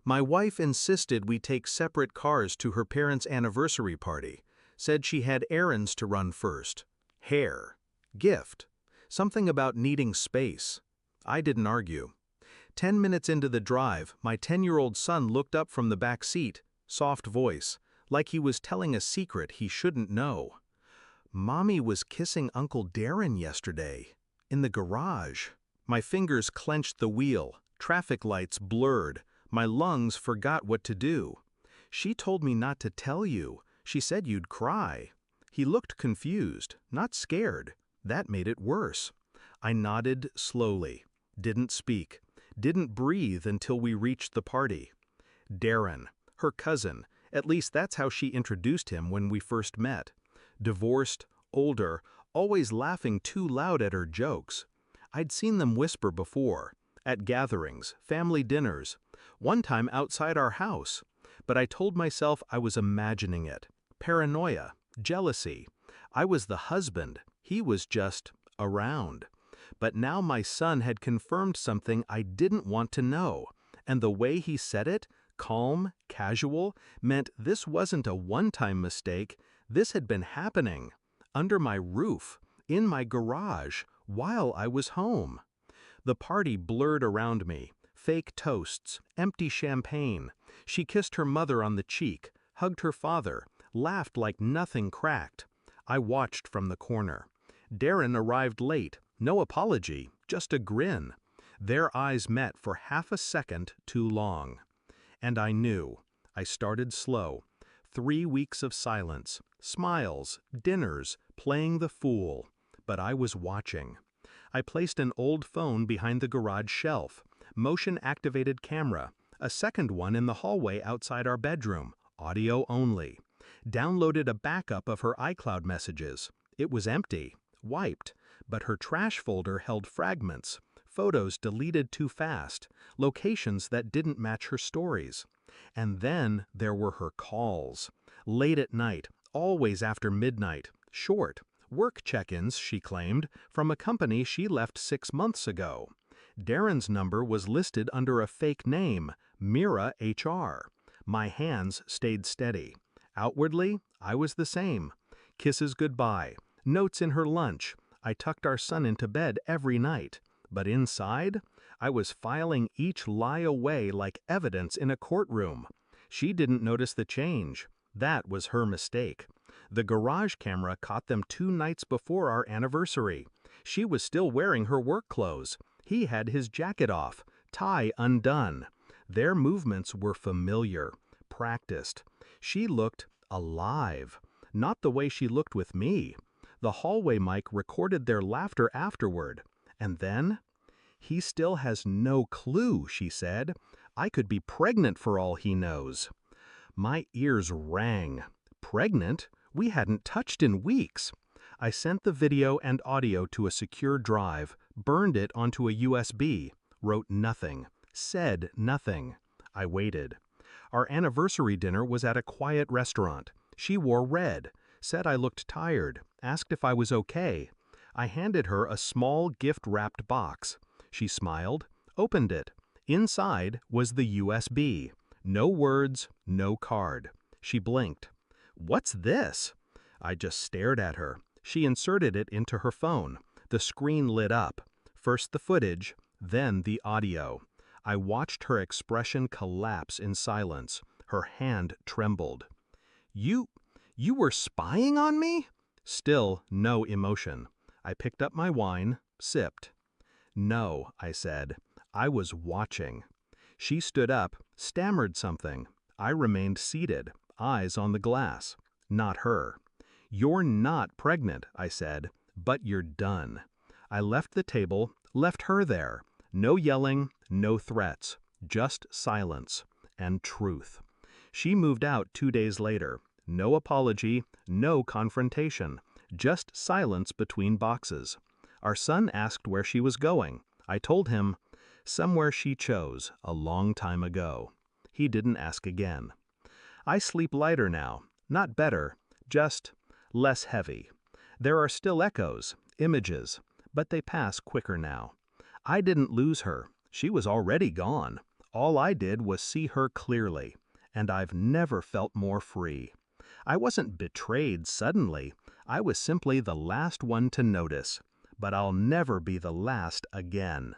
My wife insisted we take separate cars to her parents' anniversary party, said she had errands to run first. Hair. Gift. Something about needing space. I didn't argue. 10 minutes into the drive, my 10-year-old son looked up from the back seat, soft voice, like he was telling a secret he shouldn't know. Mommy was kissing Uncle Darren yesterday. In the garage. My fingers clenched the wheel, traffic lights blurred, my lungs forgot what to do. She told me not to tell you. She said you'd cry. He looked confused, not scared. That made it worse. I nodded slowly, didn't speak, didn't breathe until we reached the party. Darren, her cousin, at least that's how she introduced him when we first met. Divorced, older, always laughing too loud at her jokes. I'd seen them whisper before, at gatherings, family dinners, one time outside our house, but I told myself I was imagining it. Paranoia, jealousy. I was the husband, he was just around. But now my son had confirmed something I didn't want to know, and the way he said it, calm, casual, meant this wasn't a one-time mistake, this had been happening. Under my roof, in my garage, while I was home. The party blurred around me, fake toasts, empty champagne. She kissed her mother on the cheek, hugged her father, laughed like nothing cracked. I watched from the corner. Darren arrived late, no apology, just a grin. Their eyes met for half a second too long. And I knew. I started slow. 3 weeks of silence, smiles, dinners, playing the fool. But I was watching. I placed an old phone behind the garage shelf, motion-activated camera, a second one in the hallway outside our bedroom, audio only. Downloaded a backup of her iCloud messages. It was empty, wiped, but her trash folder held fragments, photos deleted too fast, locations that didn't match her stories. And then there were her calls. Late at night, always after midnight, short. Work check-ins, she claimed, from a company she left 6 months ago. Darren's number was listed under a fake name, Mira HR. My hands stayed steady. Outwardly, I was the same. Kisses goodbye, notes in her lunch. I tucked our son into bed every night. But inside, I was filing each lie away like evidence in a courtroom. She didn't notice the change. That was her mistake. The garage camera caught them 2 nights before our anniversary. She was still wearing her work clothes. He had his jacket off, tie undone. Their movements were familiar, practiced. She looked alive, not the way she looked with me. The hallway mic recorded their laughter afterward. And then, "He still has no clue," she said. "I could be pregnant for all he knows." My ears rang. Pregnant? We hadn't touched in weeks. I sent the video and audio to a secure drive, burned it onto a USB, wrote nothing, said nothing. I waited. Our anniversary dinner was at a quiet restaurant. She wore red, said I looked tired, asked if I was okay. I handed her a small gift-wrapped box. She smiled, opened it. Inside was the USB. No words, no card. She blinked. "What's this?" I just stared at her. She inserted it into her phone. The screen lit up. First the footage, then the audio. I watched her expression collapse in silence. Her hand trembled. You were spying on me?" Still no emotion. I picked up my wine, sipped. "No," I said. "I was watching." She stood up, stammered something. I remained seated, eyes on the glass. Not her. "You're not pregnant," I said, "but you're done." I left the table, left her there. No yelling, no threats, just silence and truth. She moved out 2 days later. No apology, no confrontation, just silence between boxes. Our son asked where she was going. I told him, somewhere she chose a long time ago. He didn't ask again. I sleep lighter now, not better, just less heavy. There are still echoes, images, but they pass quicker now. I didn't lose her. She was already gone. All I did was see her clearly, and I've never felt more free. I wasn't betrayed suddenly, I was simply the last one to notice, but I'll never be the last again.